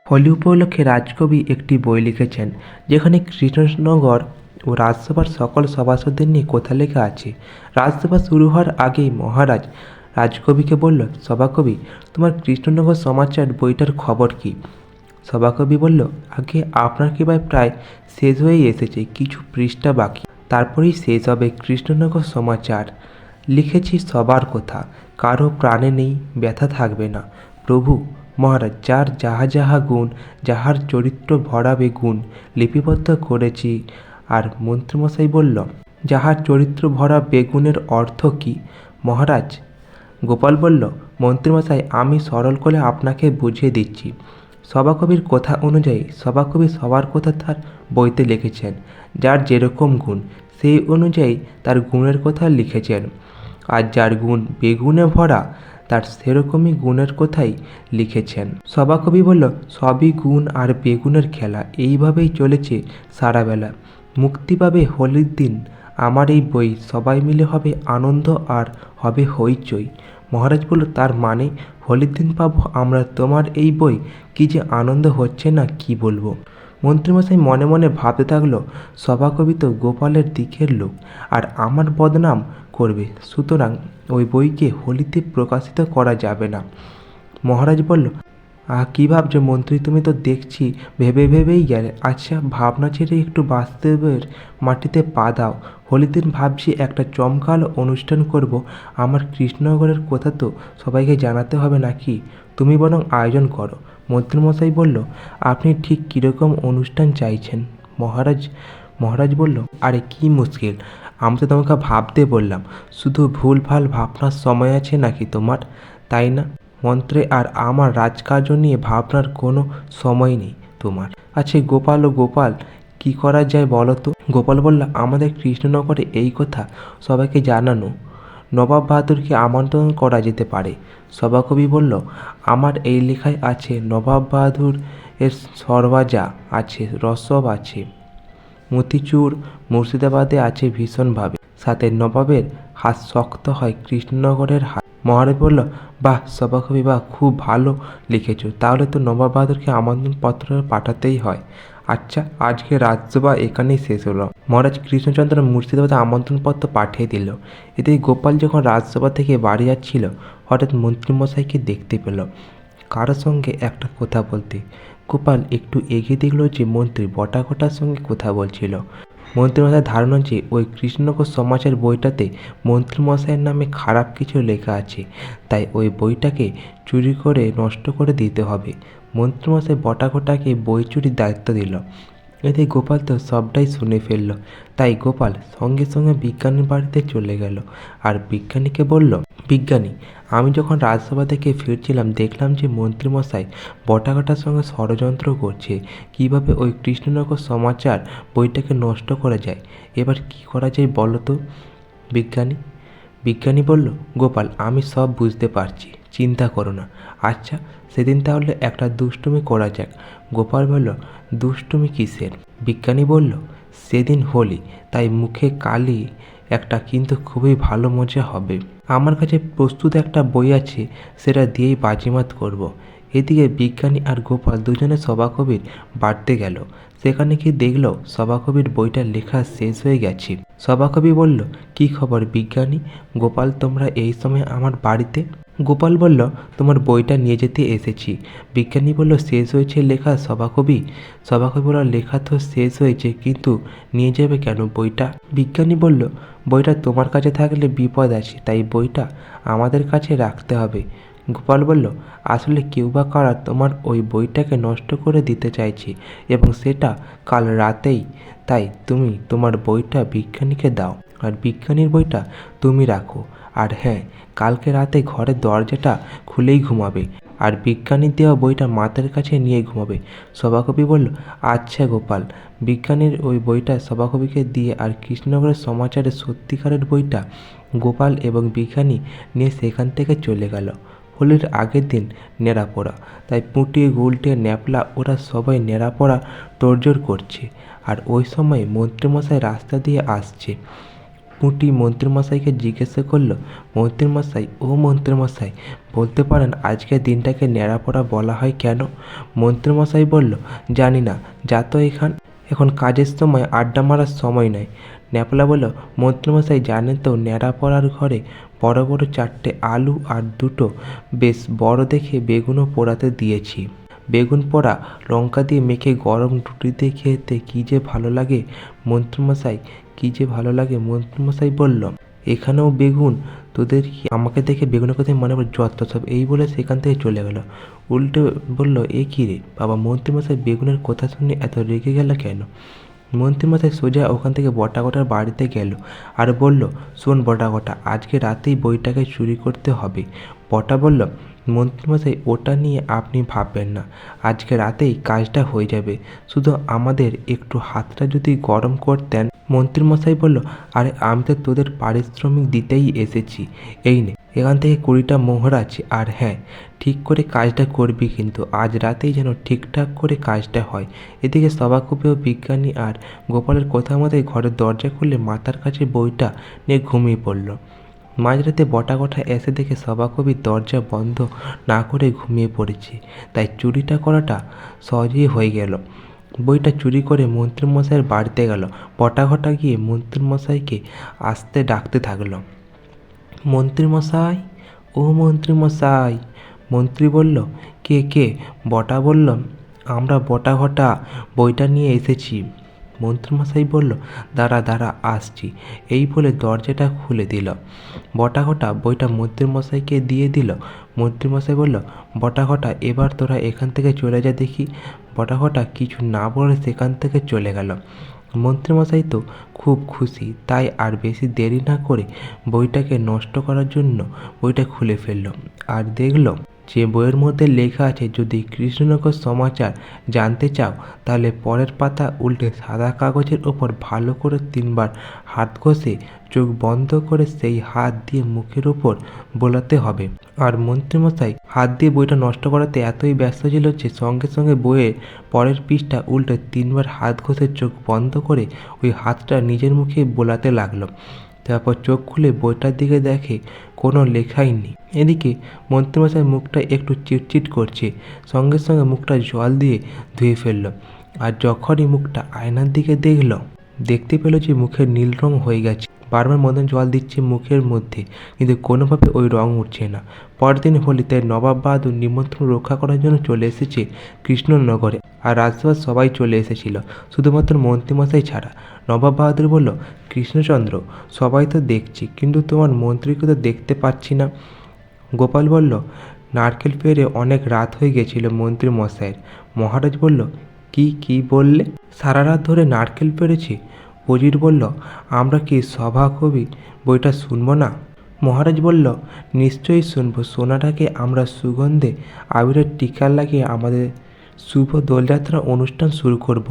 হোলি উপলক্ষে রাজকবি একটি বই লিখেছেন, যেখানে কৃষ্ণনগর ও রাজসভার সকল সভাসদদের নিয়ে কথা লেখা আছে। রাজসভা শুরু হওয়ার আগেই মহারাজ রাজকবিকে বলল, সভাকবি, তোমার কৃষ্ণনগর সমাচার বইটার খবর কি? সভাকবি বলল, আগে আপনার কৃপায় প্রায় শেষ হয়েই এসেছে, কিছু পৃষ্ঠা বাকি, তারপরেই শেষ হবে কৃষ্ণনগর সমাচার। লিখেছি সবার কথা, কারো প্রাণে নেই, ব্যথা থাকবে না। প্রভু মহারাজ, যার যাহা যাহা গুণ, যাহার চরিত্র ভরা বেগুন, লিপিবদ্ধ করেছি। আর মন্ত্রীমশাই বলল, যাহার চরিত্র ভরা বেগুনের অর্থ কি মহারাজ? গোপাল বলল, মন্ত্রীমশাই, আমি সরল করে আপনাকে বুঝিয়ে দিচ্ছি। সভাকবির কথা অনুযায়ী সভাকবি সবার কথা তার বইতে লিখেছেন। যার যেরকম গুণ, সেই অনুযায়ী তার গুণের কথা লিখেছেন। আর যার গুণ বেগুনে ভরা, তার সেরকমই গুণের কথাই লিখেছেন। সভাকবি বলল, সবই গুণ আর বেগুনের খেলা, এইভাবেই চলেছে সারাবেলা। মুক্তি পাবে হোলির দিন আমার এই বই, সবাই মিলে হবে আনন্দ আর হবে হইচই। মহারাজ বলল, তার মানে হোলির দিন পাবো আমরা তোমার এই বই? কি যে আনন্দ হচ্ছে না, কি বলবো। মন্ত্রীমশাই মনে মনে ভাবতে থাকলো, সভাকবি তো গোপালের দিকের লোক, আর আমার বদনাম করবে, সুতরাং ওই বইকে হোলিতে প্রকাশিত করা যাবে না। মহারাজ বলল, কী ভাবছো মন্ত্রী, তুমি তো দেখছি ভেবে ভেবেই গেলে। আচ্ছা, ভাবনা ছেড়ে একটু বাস্তবের মাটিতে পা দাও। হোলির দিন ভাবছি একটা জমকালো অনুষ্ঠান করব। আমার কৃষ্ণনগরের কথা তো সবাইকে জানাতে হবে নাকি? তুমি বরং আয়োজন করো। মন্ত্রীমশাই বলল, আপনি ঠিক কীরকম অনুষ্ঠান চাইছেন মহারাজ? মহারাজ বলল, আরে কি মুশকিল, আমি তো তোমাকে ভাবতে বললাম, শুধু ভুলভাল ভাবনার সময় আছে নাকি তোমার, তাই না? মন্ত্রে আর আমার রাজকার্য নিয়ে ভাবনার কোনো সময় নেই তোমার। আচ্ছা গোপাল ও গোপাল, কি করা যায় বলো তো? গোপাল বলল, আমাদের কৃষ্ণনগরে এই কথা সবাইকে জানানো। নবাব বাহাদুরকে আমন্ত্রণ করা যেতে পারে। সভাকবি বলল, আমার এই লেখায় আছে নবাব বাহাদুর এর সরবাজা আছে, রসব আছে, মতিচুর মুর্শিদাবাদে আছে ভীষণভাবে, সাথে নবাবের হাত শক্ত হয় কৃষ্ণনগরের হাত। মহারাজ বলল, বাহ সভাকবি, বাহ, খুব ভালো লিখেছ। তাহলে তো নবাব বাহাদুরকে আমন্ত্রণপত্র পাঠাতেই হয়। আচ্ছা, আজকে রাজসভা এখানেই শেষ হলো। মহারাজ কৃষ্ণচন্দ্র মুর্শিদাবাদে আমন্ত্রণপত্র পাঠিয়ে দিল। এতে গোপাল যখন রাজসভা থেকে বাড়ি যাচ্ছিল, হঠাৎ মন্ত্রীমশাইকে দেখতে পেল কারোর সঙ্গে একটা কথা বলতে। গোপাল একটু এগিয়ে দেখল যে মন্ত্রী বটাঘটার সঙ্গে কথা বলছিল। মন্ত্রীমশাইয়ের ধারণা যে ওই কৃষ্ণনগর সমাচার বইটাতে মন্ত্রীমশাইয়ের নামে খারাপ কিছু লেখা আছে, তাই ওই বইটাকে চুরি করে নষ্ট করে দিতে হবে। মন্ত্রীমশাই বটাঘটাকে বই চুরির দায়িত্ব দিল। এতে গোপাল তো সবটাই শুনে ফেলল। তাই গোপাল সঙ্গে সঙ্গে বিজ্ঞানীর বাড়িতে চলে গেল আর বিজ্ঞানীকে বলল, বিজ্ঞানী, আমি যখন রাজসভা থেকে ফিরছিলাম দেখলাম যে মন্ত্রীমশাই বটাঘটার সঙ্গে ষড়যন্ত্র করছে, কিভাবে ওই কৃষ্ণনগর সমাচার বইটাকে নষ্ট করা যায়। এবার কি করা যায় বলো তো বিজ্ঞানী? বিজ্ঞানী বলল, গোপাল, আমি সব বুঝতে পারছি, চিন্তা করো না। আচ্ছা, সেদিন তাহলে একটা দুষ্টুমি করা যাক। গোপাল বলল, দুষ্টুমি কিসের? বিজ্ঞানী বলল, সেদিন হোলি, তাই মুখে কালি একটা, কিন্তু খুবই ভালো মজা হবে। আমার কাছে প্রস্তুত একটা বই আছে, সেটা দিয়েই বাজিমাত করব। এদিকে বিজ্ঞানী আর গোপাল দুজনে সভাকবির বাড়তে গেল। সেখানে গিয়ে দেখল সভাকবির বইটা লেখা শেষ হয়ে গেছে। সভাকবি বলল, কি খবর বিজ্ঞানী, গোপাল, তোমরা এই সময় আমার বাড়িতে? গোপাল বলল, তোমার বইটা নিয়ে যেতে এসেছি। বিজ্ঞানী বলল, শেষ হয়েছে লেখা সভাকবি? সভাকবি বলল, লেখা তো শেষ হয়েছে, কিন্তু নিয়ে যাবে কেন বইটা? বিজ্ঞানী বলল, বইটা তোমার কাছে থাকলে বিপদ আছে, তাই বইটা আমাদের কাছে রাখতে হবে। গোপাল বলল, আসলে কেউ বা কারা তোমার ওই বইটাকে নষ্ট করে দিতে চাইছে, এবং সেটা কাল রাতেই। তাই তুমি তোমার বইটা বিজ্ঞানীকে দাও, আর বিজ্ঞানীর বইটা তুমি রাখো। আর হ্যাঁ, কালকে রাতে ঘরের দরজাটা খুলেই ঘুমাবে, আর বিজ্ঞানীর দেওয়া বইটা মাথার কাছে নিয়ে ঘুমাবে। সভাকবি বলল, আচ্ছা গোপাল। বিজ্ঞানীর ওই বইটা সভাকবিকে দিয়ে আর কৃষ্ণনগরের সমাচারের সত্যিকারের বইটা গোপাল এবং বিজ্ঞানী নিয়ে সেখান থেকে চলে গেল। হোলির আগের দিন নেড়াপোড়া, তাই পুঁটি, গুলটে, ন্যাপলা ওরা সবাই নেড়াপোড়া তোড়জোড় করছে। আর ওই সময় মন্ত্রীমশাই রাস্তা দিয়ে আসছে। পুঁটি মন্ত্রীমশাইকে জিজ্ঞাসা করলো, মন্ত্রীমশাই, ও মন্ত্রীমশাই, বলতে পারেন আজকের দিনটাকে ন্যাড়াপড়া বলা হয় কেন? মন্ত্রীমশাই বলল, জানি না, যা তো এখন কাজের সময় আড্ডা মারার সময় নয়। ন্যাপলা বলল, মন্ত্রীমশাই জানেন তো, ন্যাড়াপড়ার ঘরে বড় বড় 4টে আলু আর 2টো বেশ বড় দেখে বেগুনও পোড়াতে দিয়েছি। বেগুন পোড়া লঙ্কা দিয়ে মেখে গরম রুটি দিয়ে খেতে কী যে ভালো লাগে মন্ত্রীমশাই, কী যে ভালো লাগে। মন্ত্রীমশাই বলল, এখানেও বেগুন? তোদের কি আমাকে দেখে বেগুনের কথাই মনে পড়ে? যত সব, এই বলে সেখান থেকে চলে গেল। উল্টে বলল, এ কী রে বাবা, মন্ত্রীমশাই বেগুনের কথা শুনে এত রেগে গেল কেন? মন্ত্রীমশাই সোজা ওখান থেকে বটাকটার বাড়িতে গেল আর বলল, শোন বটাকটা, আজকে রাতেই বইটাকে চুরি করতে হবে। বটা বলল, মন্ত্রীমশাই ওটা নিয়ে আপনি ভাববেন না, আজকে রাতেই কাজটা হয়ে যাবে, শুধু আমাদের একটু হাতটা যদি গরম করতেন। মন্ত্রীমশাই বলল, আরে আমি তো তোদের পারিশ্রমিক দিতেই এসেছি, এই নে, এখান থেকে 20টা মোহর আছে। আর হ্যাঁ, ঠিক করে কাজটা করবি কিন্তু, আজ রাতেই যেন ঠিকঠাক করে কাজটা হয়। এদিকে সভাকবি ও বিজ্ঞানী আর গোপালের কথা মতোই ঘরের দরজা খুলে মাথার কাছে বইটা নিয়ে ঘুমিয়ে পড়ল। মাঝরাতে বটাকটা এসে দেখে সভাকবির দরজা বন্ধ না করে ঘুমিয়ে পড়েছে, তাই চুরিটা করাটা সহজেই হয়ে গেল। বইটা চুরি করে মন্ত্রীমশাইয়ের বাড়িতে গেল। বটাকটা গিয়ে মন্ত্রীমশাইকে আসতে ডাকতে থাকলো, মন্ত্রীমশাই, ও মন্ত্রীমশাই। মন্ত্রী বলল, কে কে? বটা বলল, আমরা বটাকটা বইটা নিয়ে এসেছি। মন্ত্রীমশাই বলল, দাঁড়া দাঁড়া, আসছি, এই বলে দরজাটা খুলে দিল। বটাকটা বইটা মন্ত্রীমশাইকে দিয়ে দিল। মন্ত্রীমশাই বলল, বটাকটা, এবার তোরা এখান থেকে চলে যা দেখি। বটাকটা কিছু না বলে সেখান থেকে চলে গেল। মন্ত্রীমশাই তো খুব খুশি, তাই আর বেশি দেরি না করে বইটাকে নষ্ট করার জন্য বইটা খুলে ফেলল আর দেখল যে বইয়ের মধ্যে লেখা আছে, যদি কৃষ্ণনগর সমাচার জানতে চাও তাহলে পরের পাতা উল্টে সাদা কাগজের ওপর ভালো করে 3বার হাত ঘষে চোখ বন্ধ করে সেই হাত দিয়ে মুখের ওপর বোলাতে হবে। আর মন্ত্রীমশাই হাত দিয়ে বইটা নষ্ট করাতে এতই ব্যস্ত ছিল যে সঙ্গে সঙ্গে বইয়ের পরের পৃষ্ঠা উল্টে 3বার হাত ঘষে চোখ বন্ধ করে ওই হাতটা নিজের মুখে বোলাতে লাগলো। তারপর চোখ খুলে বইটার দিকে দেখে কোনো লেখাই নেই। এদিকে মন্ত্রীমশাই মুখটা একটু চিটচিট করছে, সঙ্গে সঙ্গে মুখটা জল দিয়ে ধুয়ে ফেললো। আর যখনই মুখটা আয়নার দিকে দেখতে পেল যে মুখের নীল রং হয়ে গেছে। বারবার মদন জল দিচ্ছে মুখের মধ্যে, কিন্তু কোনোভাবে ওই রং উঠছে না। পরদিন হোলি, তাই নবাব বাহাদুর নিমন্ত্রণ রক্ষা করার জন্য চলে এসেছে কৃষ্ণনগরে। আর রাজসভার সবাই চলে এসেছিল, শুধুমাত্র মন্ত্রীমশাই ছাড়া। নবাব বাহাদুর বলল, কৃষ্ণচন্দ্র, সবাই তো দেখছি, কিন্তু তোমার মন্ত্রীকে তো দেখতে পাচ্ছি না। গোপাল বলল, নারকেল পেড়ে অনেক রাত হয়ে গেছিল মন্ত্রীমশাইয়ের। মহারাজ বলল, কি বললে? সারা রাত ধরে নারকেল পেড়েছি? উজির বলল, আমরা কি সভাকবি বইটা শুনবো না? মহারাজ বলল, নিশ্চয়ই শুনবো। সোনাটাকে আমরা সুগন্ধে আবিরের টিকা লাগিয়ে আমাদের শুভ দোলযাত্রা অনুষ্ঠান শুরু করব।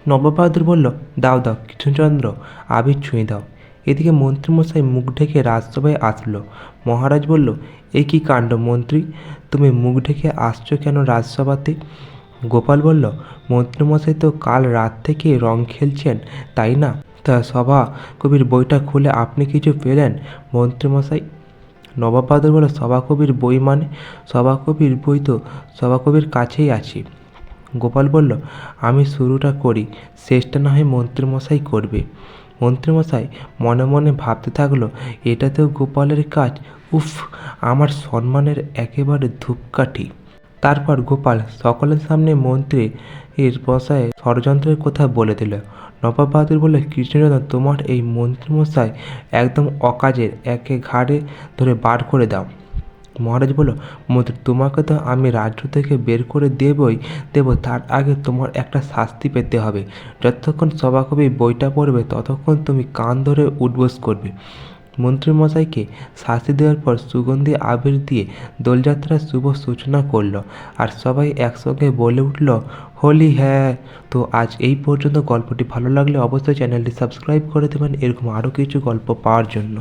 নবাব বাহাদুর বলল, দাও দাও কৃষ্ণচন্দ্র, আবির ছুঁয়ে দাও। এদিকে মন্ত্রীমশাই মুখ ঢেকে রাজসভায় আসলো। মহারাজ বলল, এ কী কাণ্ড মন্ত্রী, তুমি মুখ ঢেকে আসছো কেন রাজসভাতে? গোপাল বলল, মন্ত্রীমশাই তো কাল রাত থেকে রং খেলছেন, তাই না? তা সভা কবির বইটা খুলে আপনি কিছু পেলেন মন্ত্রীমশাই? নবাব বাহাদুর বলল, সভাকবির বই মানে? সভাকবির বই তো সভাকবির কাছেই আছে। গোপাল বলল, আমি শুরুটা করি, শেষটা না হয় মন্ত্রীমশাই করবে। মন্ত্রীমশাই মনে মনে ভাবতে থাকলো, এটাতেও গোপালের কাজ, উফ, আমার সম্মানের একেবারে ধূপকাঠি। তারপর গোপাল সকলের সামনে মন্ত্রীর বসায় ষড়যন্ত্রের কথা বলে দিল। নবাব বাহাদুর বলল, কৃষ্ণচন্দ্র, তোমার এই মন্ত্রীমশাই একদম অকাজের, একে ঘাড়ে ধরে বার করে দাও। মহারাজ বলল, মন্ত্রী, তোমাকে তো আমি রাজ্য থেকে বের করে দেবো, তার আগে তোমার একটা শাস্তি পেতে হবে। যতক্ষণ সভাকবি বইটা পড়বে ততক্ষণ তুমি কান ধরে উঠবোস করবে। মন্ত্রীমশাইকে শাস্তি দেওয়ার পর সুগন্ধি আবির দিয়ে দোলযাত্রার শুভ সূচনা করলো আর সবাই একসঙ্গে বলে উঠল, হোলি হ্যাঁ। তো আজ এই পর্যন্ত। গল্পটি ভালো লাগলে অবশ্যই চ্যানেলটি সাবস্ক্রাইব করে দেবেন এরকম আরও কিছু গল্প পাওয়ার জন্য।